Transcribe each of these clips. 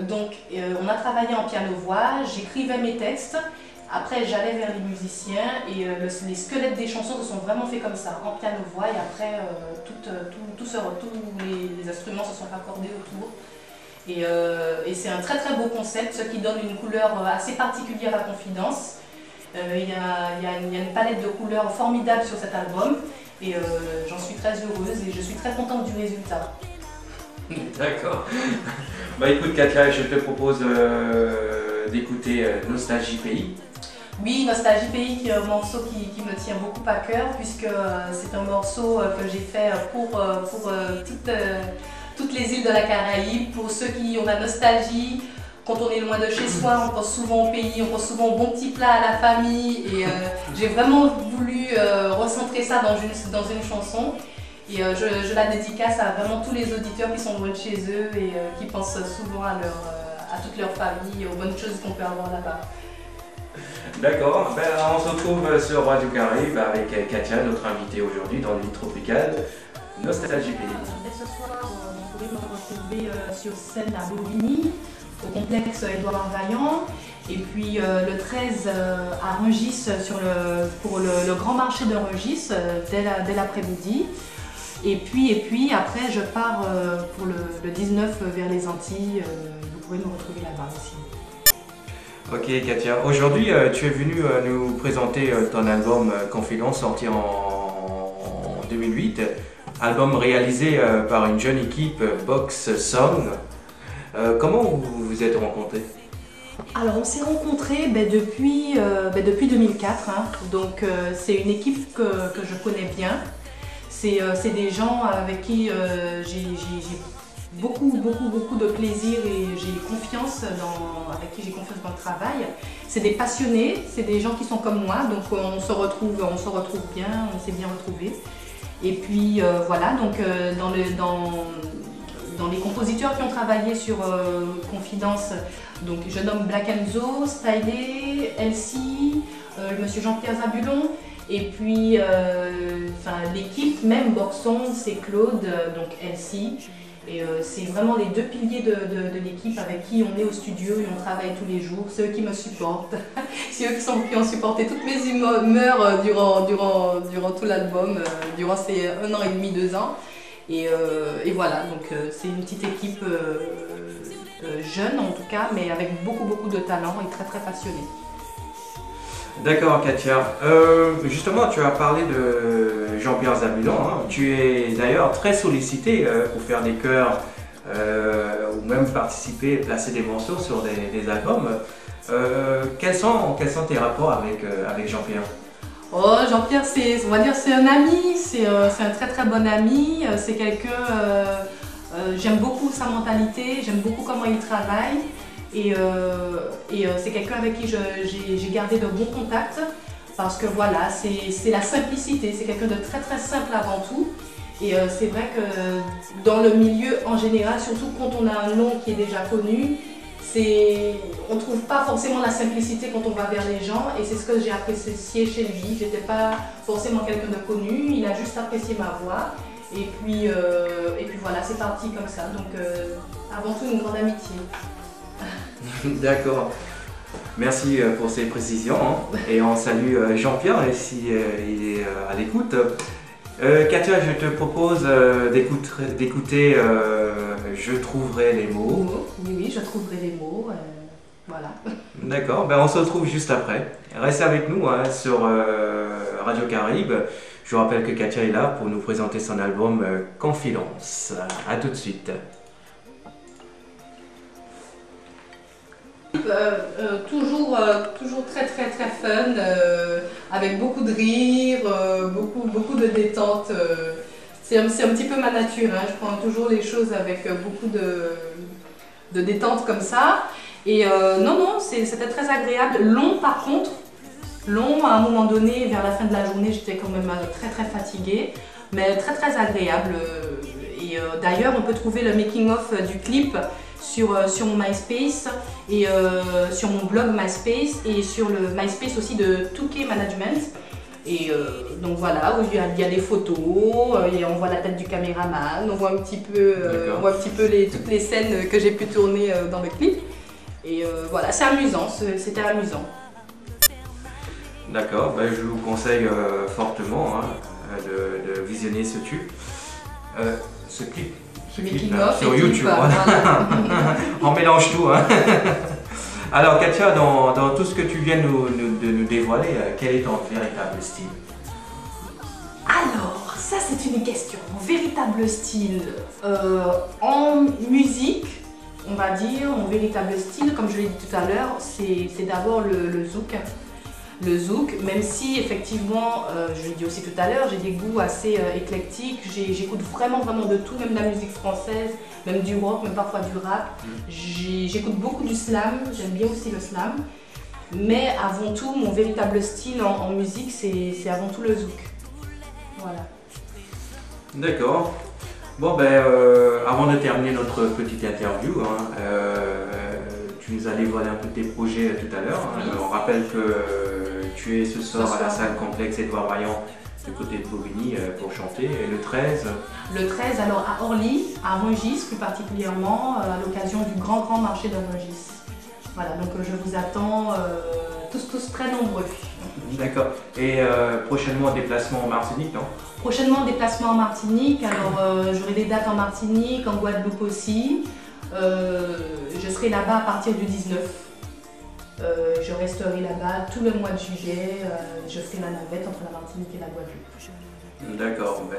Donc on a travaillé en piano-voix, j'écrivais mes textes, après j'allais vers les musiciens et les squelettes des chansons se sont vraiment faits comme ça, en piano-voix et après tous les instruments se sont raccordés autour. Et c'est un très très beau concept, ce qui donne une couleur assez particulière à Confidence. Il y a une palette de couleurs formidable sur cet album et j'en suis très heureuse et je suis très contente du résultat. D'accord. Bah écoute Katia, je te propose d'écouter Nostalgie Pays. Oui, Nostalgie Pays, qui est un morceau qui me tient beaucoup à cœur puisque c'est un morceau que j'ai fait pour toutes les îles de la Caraïbe, pour ceux qui ont la nostalgie. Quand on est loin de chez soi, on pense souvent au pays, on pense souvent aux bons petits plats à la famille et j'ai vraiment voulu recentrer ça dans une chanson. Et je la dédicace à vraiment tous les auditeurs qui sont loin de chez eux et qui pensent souvent à toute leur famille et aux bonnes choses qu'on peut avoir là-bas. D'accord, ben, on se retrouve sur Radio Caraïbe avec Katia, notre invitée aujourd'hui dans l'île tropicale Nostalgie Pays. Ce soir, vous pouvez me retrouver sur scène à Bobigny, au complexe Édouard Vaillant. Et puis le 13 à Rungis pour le grand marché de Rungis dès l'après-midi. Et puis après je pars pour le 19 vers les Antilles. Vous pouvez me retrouver là-bas aussi. Ok Katia, aujourd'hui tu es venue nous présenter ton album Confidence sorti en 2008. Album réalisé par une jeune équipe Box Song. Comment vous vous êtes rencontrés? Alors on s'est rencontrés depuis 2004, hein. Donc c'est une équipe que je connais bien. C'est des gens avec qui j'ai beaucoup de plaisir et j'ai confiance avec qui j'ai confiance dans le travail. C'est des passionnés, c'est des gens qui sont comme moi, donc on se retrouve bien, on s'est bien retrouvés. Et puis voilà, donc dans les compositeurs qui ont travaillé sur Confidence, donc je nomme Black Enzo, Stylé, Elsie, le monsieur Jean-Pierre Zabulon, et puis l'équipe, même Boxon, c'est Claude, donc Elsie. Et c'est vraiment les deux piliers de l'équipe avec qui on est au studio et on travaille tous les jours. C'est eux qui me supportent, c'est eux qui ont supporté toutes mes humeurs durant tout l'album, durant ces 1 an et demi, 2 ans. Et voilà, donc c'est une petite équipe jeune en tout cas, mais avec beaucoup de talent et très très passionnée. D'accord Katia, justement tu as parlé de Jean-Pierre Zabulon, hein. Tu es d'ailleurs très sollicité pour faire des chœurs ou même participer, placer des morceaux sur des albums. Quels sont tes rapports avec Jean-Pierre? Oh, Jean-Pierre, on va dire c'est un ami, c'est un très très bon ami, c'est quelqu'un, j'aime beaucoup sa mentalité, j'aime beaucoup comment il travaille. Et c'est quelqu'un avec qui j'ai gardé de bons contacts parce que voilà, c'est la simplicité, c'est quelqu'un de très très simple avant tout. Et c'est vrai que dans le milieu en général, surtout quand on a un nom qui est déjà connu, on ne trouve pas forcément la simplicité quand on va vers les gens et c'est ce que j'ai apprécié chez lui. Je n'étais pas forcément quelqu'un de connu, il a juste apprécié ma voix. Et puis voilà, c'est parti comme ça. Donc avant tout une grande amitié. D'accord, merci pour ces précisions hein. Et on salue Jean-Pierre si il est à l'écoute. Katia, je te propose d'écouter Je trouverai les mots. Oui, je trouverai les mots, voilà. D'accord, ben on se retrouve juste après. Restez avec nous hein, sur Radio Caraïbe. Je vous rappelle que Katia est là pour nous présenter son album Confidence. A tout de suite. Toujours très très très fun, avec beaucoup de rire, beaucoup de détente. C'est un petit peu ma nature, hein. Je prends toujours les choses avec beaucoup de détente comme ça. Et non, c'était très agréable. Long par contre, à un moment donné, vers la fin de la journée, j'étais quand même très très fatiguée, mais très très agréable. Et d'ailleurs, on peut trouver le making-of du clip sur mon MySpace et sur mon blog MySpace et sur le MySpace aussi de Touquet Management. Et donc voilà, où il y a des photos, et on voit la tête du caméraman, on voit un petit peu, toutes les scènes que j'ai pu tourner dans le clip. Et voilà, c'est amusant, c'était amusant. D'accord, ben, je vous conseille fortement de visionner ce clip. Sur YouTube. Voilà. On mélange tout. Hein. Alors Katia, dans tout ce que tu viens de nous dévoiler, quel est ton véritable style? Alors, ça c'est une question. Mon véritable style en musique, on va dire, mon véritable style, comme je l'ai dit tout à l'heure, c'est d'abord le zouk. Le zouk, même si effectivement, je l'ai dit aussi tout à l'heure, j'ai des goûts assez éclectiques, j'écoute vraiment de tout, même de la musique française, même du rock, même parfois du rap. J'écoute beaucoup du slam, j'aime bien aussi le slam. Mais avant tout, mon véritable style en musique, c'est avant tout le zouk. Voilà. D'accord. Bon ben, avant de terminer notre petite interview, tu nous as dévoilé un peu tes projets tout à l'heure. Oui. On rappelle que tu es ce soir à la salle Complexe Édouard Vaillant du côté de Bobigny pour chanter. Et le 13? Le 13, alors à Orly, à Rungis plus particulièrement, à l'occasion du grand marché de Rungis. Voilà, donc je vous attends tous très nombreux. D'accord. Et prochainement en déplacement en Martinique, non? Prochainement en déplacement en Martinique, alors j'aurai des dates en Martinique, en Guadeloupe aussi. Je serai là-bas à partir du 19. Je resterai là-bas tout le mois de juillet. Je ferai la navette entre la Martinique et la Guadeloupe. D'accord. Ben,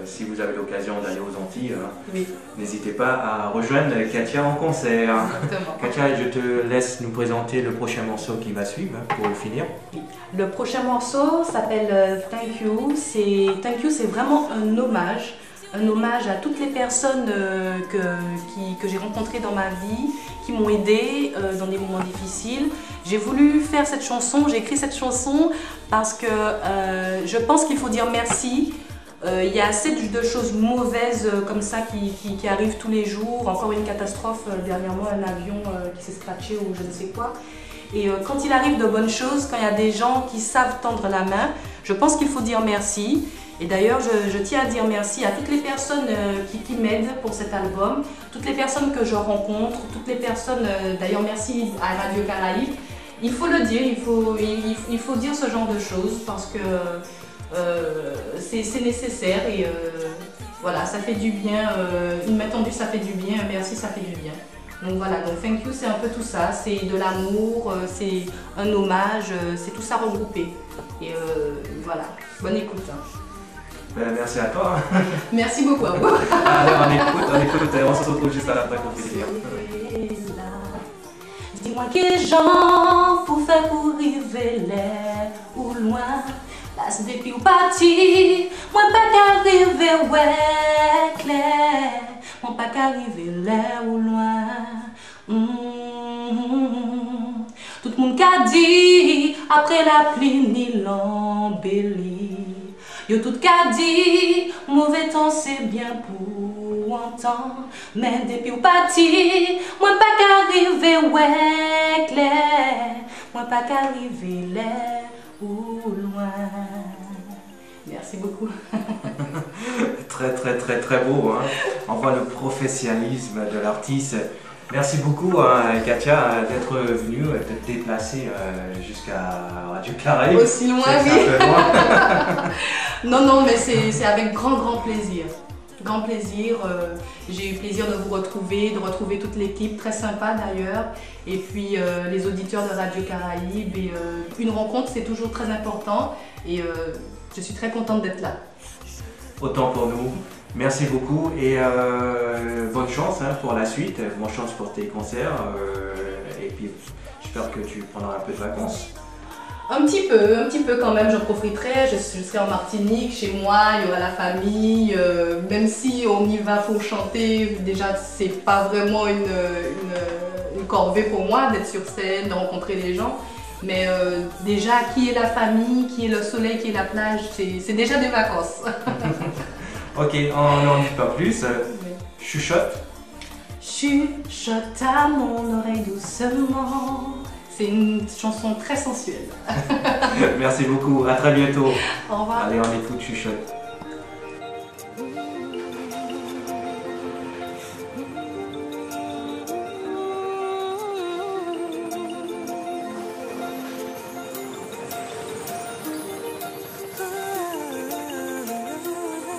si vous avez l'occasion d'aller aux Antilles, oui. N'hésitez pas à rejoindre Katia en concert. Exactement. Katia, je te laisse nous présenter le prochain morceau qui va suivre pour le finir. Le prochain morceau s'appelle Thank You. Thank You, c'est vraiment un hommage à toutes les personnes que j'ai rencontrées dans ma vie, qui m'ont aidée dans des moments difficiles. J'ai voulu faire cette chanson, j'ai écrit cette chanson parce que je pense qu'il faut dire merci. Il y a assez de choses mauvaises comme ça qui arrivent tous les jours. Encore une catastrophe dernièrement, un avion qui s'est scratché ou je ne sais quoi. Et quand il arrive de bonnes choses, quand il y a des gens qui savent tendre la main, je pense qu'il faut dire merci. Et d'ailleurs, je tiens à dire merci à toutes les personnes qui m'aident pour cet album, toutes les personnes que je rencontre, toutes les personnes, d'ailleurs merci à Radio Caraïbes. Il faut le dire, il faut dire ce genre de choses parce que c'est nécessaire et voilà, ça fait du bien. Une main tendue, ça fait du bien, un merci, ça fait du bien. Donc voilà, donc Thank You, c'est un peu tout ça, c'est de l'amour, c'est un hommage, c'est tout ça regroupé. Et voilà, bonne écoute. Ben, merci à toi. Merci beaucoup à vous. Allez, on se retrouve juste à la fin pour finir. Dis-moi quel genre pour faire pour arriver là ou loin. Là c'est depuis ou parti, moi pas qu'arriver ouais clair. Moi pas qu'arriver là ou loin. Tout le monde qu'a dit après la pluie ni l'embellie. Yo tout qu'a dit mauvais temps c'est bien pour un temps. Mais depuis ou parti, moi pas qu'arriver ouais clair. Moi pas qu'arriver là ou loin. Merci beaucoup. Très beau. Hein. On voit le professionnalisme de l'artiste. Merci beaucoup Katia d'être venue, d'être déplacée jusqu'à Radio Caraïbes. Aussi loin, oui. Non, mais c'est avec grand plaisir. Grand plaisir. J'ai eu plaisir de vous retrouver, de retrouver toute l'équipe, très sympa d'ailleurs. Et puis les auditeurs de Radio Caraïbes. Et, une rencontre, c'est toujours très important. Et je suis très contente d'être là. Autant pour nous. Merci beaucoup et bonne chance pour la suite, bonne chance pour tes concerts et puis j'espère que tu prendras un peu de vacances. Un petit peu quand même, j'en profiterai, je serai en Martinique, chez moi, il y aura la famille, même si on y va pour chanter, déjà c'est pas vraiment une corvée pour moi d'être sur scène, de rencontrer les gens. Mais déjà, qui est la famille, qui est le soleil, qui est la plage, c'est déjà des vacances. Ok, on n'en dit pas plus. Chuchote. Chuchote à mon oreille doucement. c'est une chanson très sensuelle. Merci beaucoup, à très bientôt. Au revoir. Allez, on écoute Chuchote.